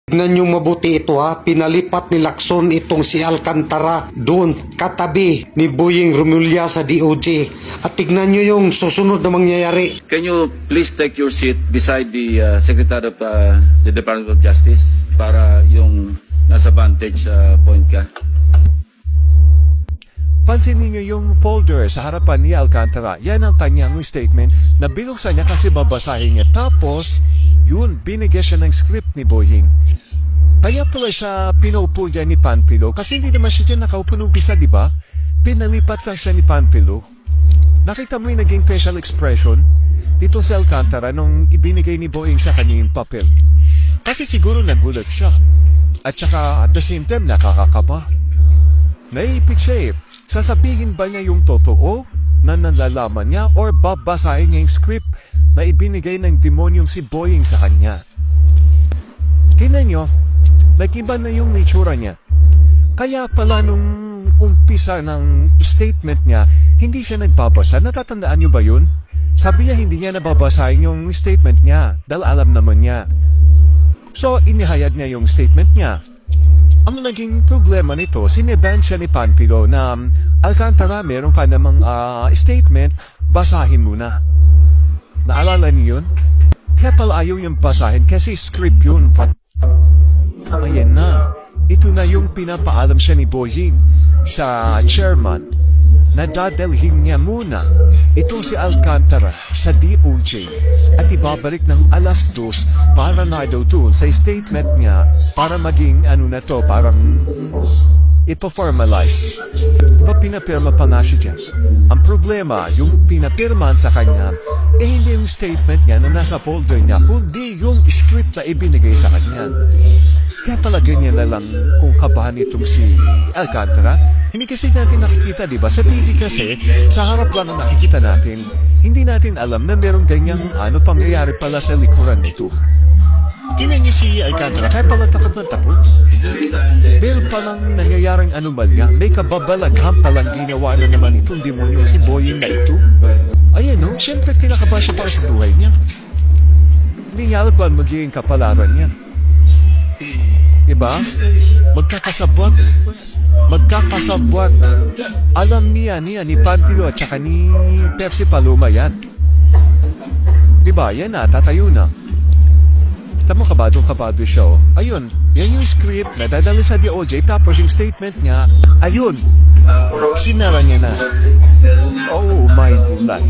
Tignan nyo mabuti ito ha, pinalipat ni Lacson itong si Alcantara doon katabi ni Boying Remulla sa DOJ. At tignan nyo yung susunod na mangyayari. Can you please take your seat beside the Secretary of the Department of Justice para yung nasa vantage point ka? Pansinin niyo yung folder sa harapan ni Alcantara. Yan ang kanyang statement na binuksan niya kasi babasahin niya. Tapos, yun, binigyan siya ng script ni Boying. Kaya pala siya pinaupo dyan ni Panfilo kasi hindi naman siya dyan nakaupo nung umpisa, di ba? Pinalipat lang siya ni Panfilo. Nakita mo yung naging facial expression dito sa Alcantara nung ibinigay ni Boying sa kanya yung papel. Kasi siguro nagulat siya. At saka at the same time nakakakaba. Naipit siya eh. Sasabihin ba niya yung totoo na nalalaman niya or babasahin niya yung script na ibinigay ng demonyong si Boying sa kanya? Tingnan niyo, nag-iba na yung nature niya. Kaya pala nung umpisa ng statement niya, hindi siya nagbabasa. Natatandaan niyo ba yun? Sabi niya hindi niya nababasahin yung statement niya dahil alam naman niya. So, inihayag niya yung statement niya. Ang naging problema nito, sineban siya ni Panfilo na Alcantara, meron ka namang statement, basahin mo na. Naalala niyo yun? Kaya pala ayaw yung basahin kasi script yun. Ayan na. Ito na yung pinapaalam siya ni Boying sa chairman na dadalhin niya muna itong si Alcantara sa DOJ at ibabalik ng 2:00 para na daw doon sa statement niya para maging ano na to, parang ito formalize. Diba pinapirma pa nga siya dyan? Ang problema, yung pinapirman sa kanya, hindi yung statement niya na nasa folder niya, kundi yung script na ibinigay sa kanya. Kaya pala ganyan na lang kung kabahan itong si Alcantara. Hindi kasi natin nakikita, di ba? Sa TV kasi, sa harap lang ang nakikita natin, hindi natin alam na merong ganyang pangyayari pala sa likuran nito. Tingnan niyo si Alcantara, kaya pala takot na takot. Meron palang nangyayaring anomalya, may kababalaghan palang ginawa na naman itong demonyo si Boying na ito. Ayan no, siyempre kinakaba siya para sa buhay niya. Hindi niya alam kung magiging kapalaran niya. Diba? Magkakasabwat. Alam niya ni Panfilo at saka ni Percy Paloma yan. Diba? Yan na, tatayo na. Tama, kabado siya oh. Ayun, yan yung script na dadali sa DOJ tapos yung statement niya, ayun, sinara niya na. Oh my God.